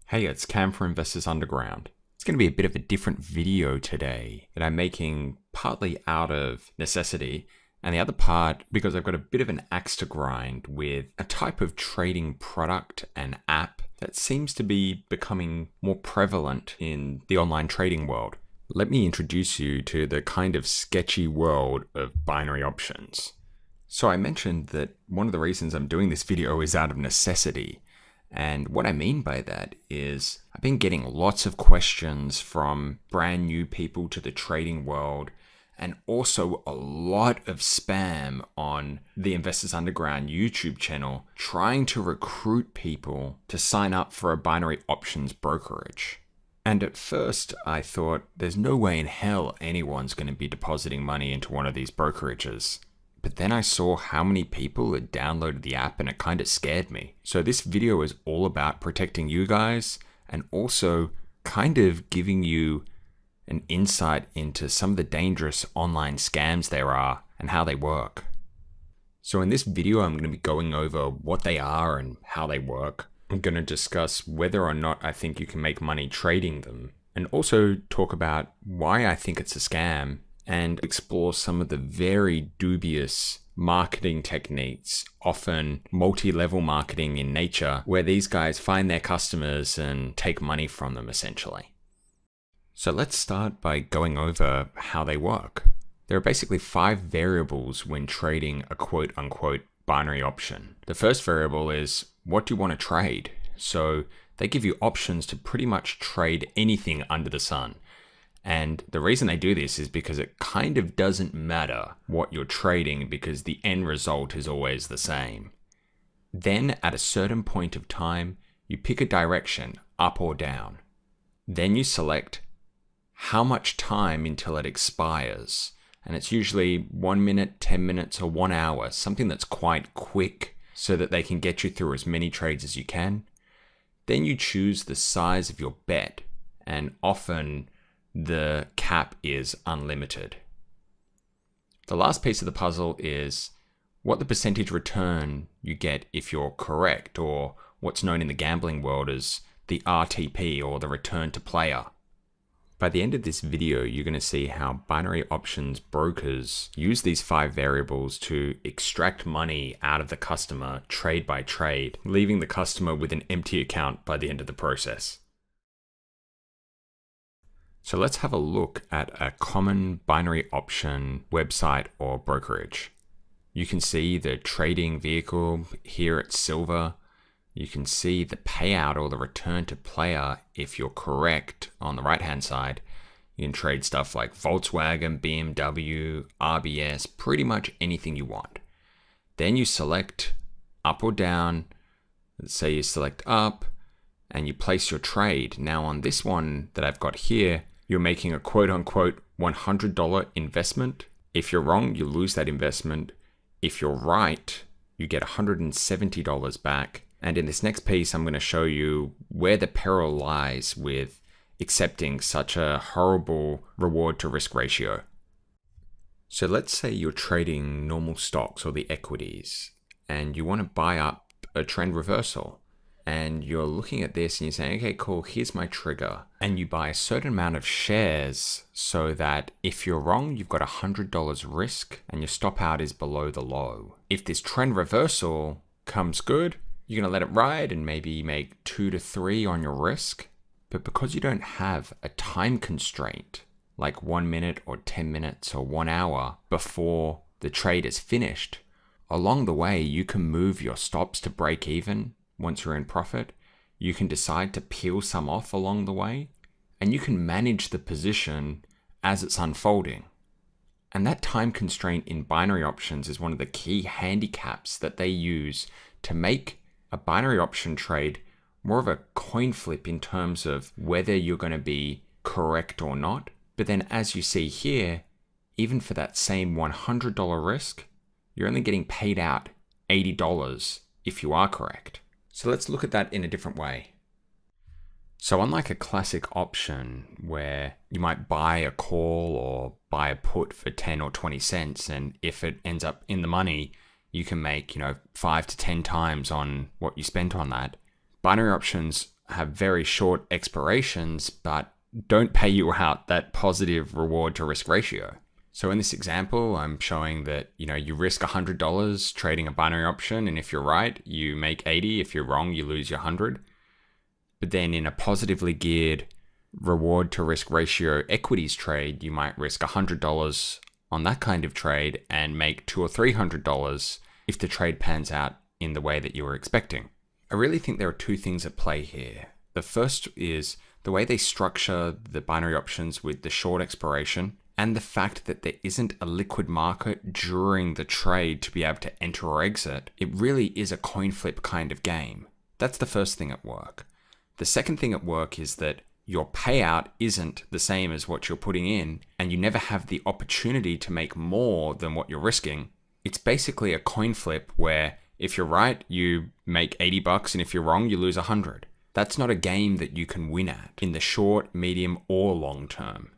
Hey, it's Cam for Investors Underground. It's going to be a bit of a different video today that I'm making partly out of necessity and the other part because I've got a bit of an axe to grind with a type of trading product and app that seems to be becoming more prevalent in the online trading world. Let me introduce you to the kind of sketchy world of binary options. So I mentioned that one of the reasons I'm doing this video is out of necessity. And what I mean by that is I've been getting lots of questions from brand new people to the trading world and also a lot of spam on the Investors Underground YouTube channel trying to recruit people to sign up for a binary options brokerage. And at first I thought there's no way in hell anyone's going to be depositing money into one of these brokerages. But then I saw how many people had downloaded the app and it kind of scared me. So this video is all about protecting you guys and also kind of giving you an insight into some of the dangerous online scams there are and how they work. So in this video, I'm going to be going over what they are and how they work. I'm going to discuss whether or not I think you can make money trading them and also talk about why I think it's a scam and explore some of the very dubious marketing techniques, often multi-level marketing in nature, where these guys find their customers and take money from them essentially. So let's start by going over how they work. There are basically 5 variables when trading a quote-unquote binary option. The first variable is what do you want to trade? So they give you options to pretty much trade anything under the sun. And the reason they do this is because it kind of doesn't matter what you're trading because the end result is always the same. Then at a certain point of time, you pick a direction, up or down. Then you select how much time until it expires. And it's usually 1 minute, 10 minutes, or 1 hour, something that's quite quick so that they can get you through as many trades as you can. Then you choose the size of your bet, and often the cap is unlimited. The last piece of the puzzle is what the percentage return you get if you're correct, or what's known in the gambling world as the RTP, or the return to player. By the end of this video, you're going to see how binary options brokers use these 5 variables to extract money out of the customer trade by trade, leaving the customer with an empty account by the end of the process. So let's have a look at a common binary option website or brokerage. You can see the trading vehicle here at silver. You can see the payout or the return to player if you're correct on the right hand side. You can trade stuff like Volkswagen, BMW, RBS, pretty much anything you want. Then you select up or down. Let's say you select up and you place your trade. Now on this one that I've got here, you're making a quote-unquote $100 investment. If you're wrong, you lose that investment. If you're right, you get $170 back. And in this next piece, I'm going to show you where the peril lies with accepting such a horrible reward to risk ratio. So let's say you're trading normal stocks or the equities, and you want to buy up a trend reversal. And you're looking at this and you're saying, okay, cool, here's my trigger. And you buy a certain amount of shares so that if you're wrong, you've got $100 risk and your stop out is below the low. If this trend reversal comes good, you're going to let it ride and maybe make 2 to 3 on your risk. But because you don't have a time constraint, like 1 minute or 10 minutes or 1 hour before the trade is finished, along the way, you can move your stops to break even. Once you're in profit, you can decide to peel some off along the way, and you can manage the position as it's unfolding. And that time constraint in binary options is one of the key handicaps that they use to make a binary option trade more of a coin flip in terms of whether you're going to be correct or not. But then as you see here, even for that same $100 risk, you're only getting paid out $80 if you are correct. So let's look at that in a different way. So unlike a classic option where you might buy a call or buy a put for 10 or 20 cents, and if it ends up in the money, you can make, 5 to 10 times on what you spent on that. Binary options have very short expirations, but don't pay you out that positive reward to risk ratio. So in this example, I'm showing that, you risk $100 trading a binary option. And if you're right, you make 80. If you're wrong, you lose your 100. But then in a positively geared reward to risk ratio equities trade, you might risk $100 on that kind of trade and make $200 or $300 if the trade pans out in the way that you were expecting. I really think there are two things at play here. The first is the way they structure the binary options with the short expiration and the fact that there isn't a liquid market during the trade to be able to enter or exit. It really is a coin flip kind of game. That's the first thing at work. The second thing at work is that your payout isn't the same as what you're putting in, and you never have the opportunity to make more than what you're risking. It's basically a coin flip where if you're right, you make $80, and if you're wrong, you lose 100. That's not a game that you can win at in the short, medium, or long term.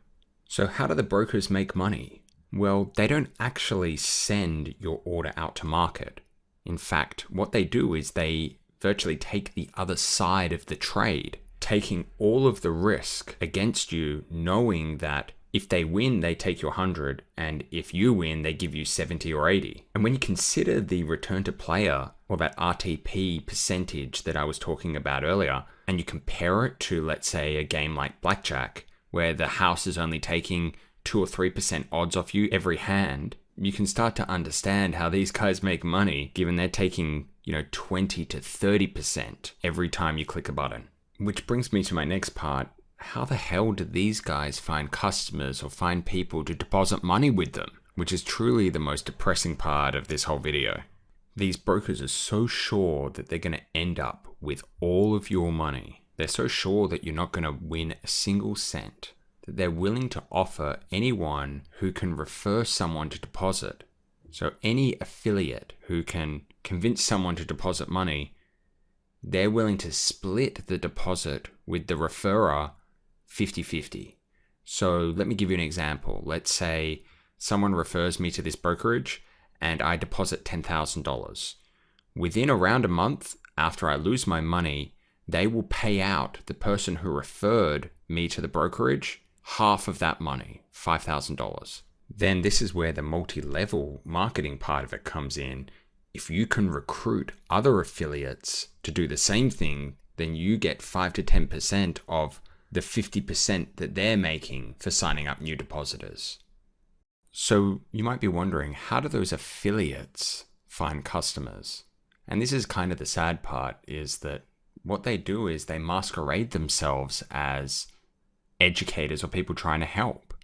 So how do the brokers make money? Well, they don't actually send your order out to market. In fact, what they do is they virtually take the other side of the trade, taking all of the risk against you, knowing that if they win, they take your 100, and if you win, they give you 70 or 80. And when you consider the return to player, or that RTP percentage that I was talking about earlier, and you compare it to, let's say, a game like Blackjack, where the house is only taking 2 or 3% odds off you every hand, you can start to understand how these guys make money, given they're taking, 20 to 30% every time you click a button. Which brings me to my next part. How the hell do these guys find customers or find people to deposit money with them? Which is truly the most depressing part of this whole video. These brokers are so sure that they're going to end up with all of your money. They're so sure that you're not going to win a single cent, that they're willing to offer anyone who can refer someone to deposit. So any affiliate who can convince someone to deposit money, they're willing to split the deposit with the referrer 50-50. So let me give you an example. Let's say someone refers me to this brokerage and I deposit $10,000. Within around a month after I lose my money, they will pay out the person who referred me to the brokerage half of that money, $5,000. Then this is where the multi-level marketing part of it comes in. If you can recruit other affiliates to do the same thing, then you get 5 to 10% of the 50% that they're making for signing up new depositors. So you might be wondering, how do those affiliates find customers? And this is kind of the sad part, is that what they do is they masquerade themselves as educators or people trying to help.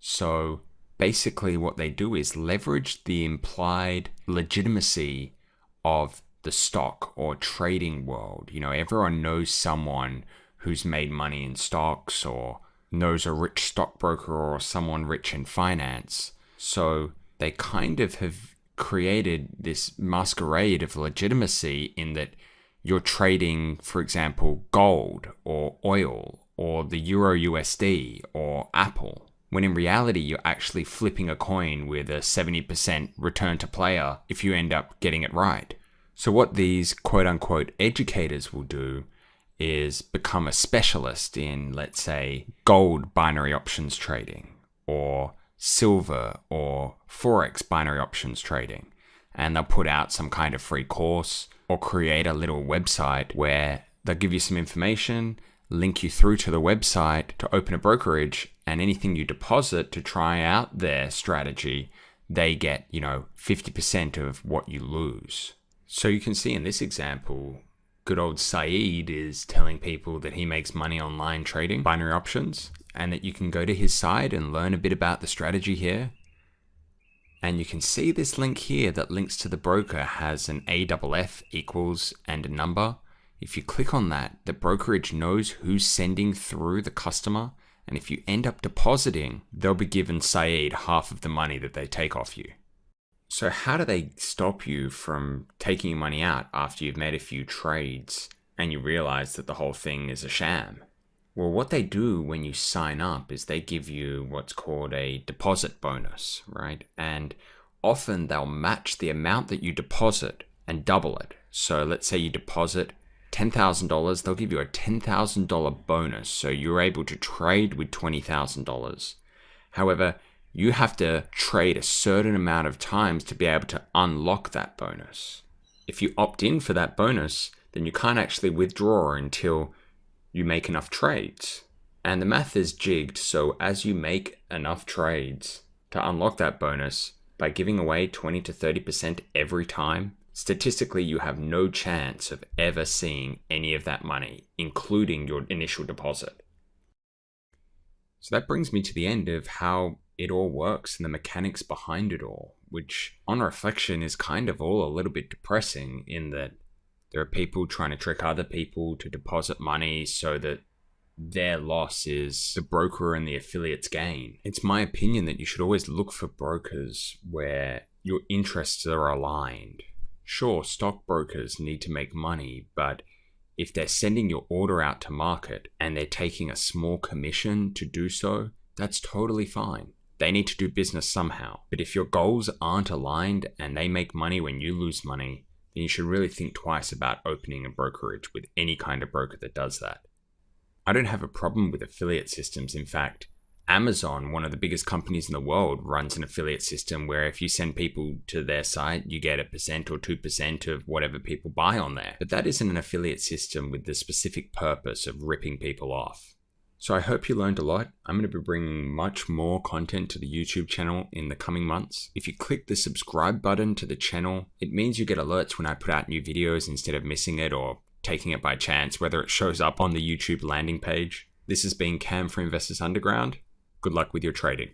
So basically what they do is leverage the implied legitimacy of the stock or trading world. Everyone knows someone who's made money in stocks, or knows a rich stockbroker or someone rich in finance. So they kind of have created this masquerade of legitimacy in that you're trading, for example, gold or oil or the Euro USD or Apple, when in reality you're actually flipping a coin with a 70% return to player if you end up getting it right. So what these quote-unquote educators will do is become a specialist in, let's say, gold binary options trading or silver or forex binary options trading, and they'll put out some kind of free course or create a little website where they'll give you some information, link you through to the website to open a brokerage, and anything you deposit to try out their strategy, they get 50% of what you lose. So you can see in this example, good old Saeed is telling people that he makes money online trading binary options, and that you can go to his site and learn a bit about the strategy here. And you can see this link here that links to the broker has an AFF equals and a number. If you click on that, the brokerage knows who's sending through the customer, and if you end up depositing, they'll be given Saeed half of the money that they take off you. So how do they stop you from taking your money out after you've made a few trades and you realize that the whole thing is a sham? Well, what they do when you sign up is they give you what's called a deposit bonus, right? And often they'll match the amount that you deposit and double it. So let's say you deposit $10,000, they'll give you a $10,000 bonus, so you're able to trade with $20,000. However, you have to trade a certain amount of times to be able to unlock that bonus. If you opt in for that bonus, then you can't actually withdraw until you make enough trades. And the math is jigged, so as you make enough trades to unlock that bonus, by giving away 20 to 30% every time, statistically you have no chance of ever seeing any of that money, including your initial deposit. So that brings me to the end of how it all works and the mechanics behind it all, which on reflection is kind of all a little bit depressing in that there are people trying to trick other people to deposit money so that their loss is the broker and the affiliate's gain. It's my opinion that you should always look for brokers where your interests are aligned. Sure, stockbrokers need to make money, but if they're sending your order out to market and they're taking a small commission to do so, that's totally fine. They need to do business somehow. But if your goals aren't aligned and they make money when you lose money, then you should really think twice about opening a brokerage with any kind of broker that does that. I don't have a problem with affiliate systems. In fact, Amazon, one of the biggest companies in the world, runs an affiliate system where if you send people to their site, you get 1% or 2% of whatever people buy on there. But that isn't an affiliate system with the specific purpose of ripping people off. So I hope you learned a lot. I'm going to be bringing much more content to the YouTube channel in the coming months. If you click the subscribe button to the channel, it means you get alerts when I put out new videos instead of missing it or taking it by chance, whether it shows up on the YouTube landing page. This has been Cam for Investors Underground. Good luck with your trading.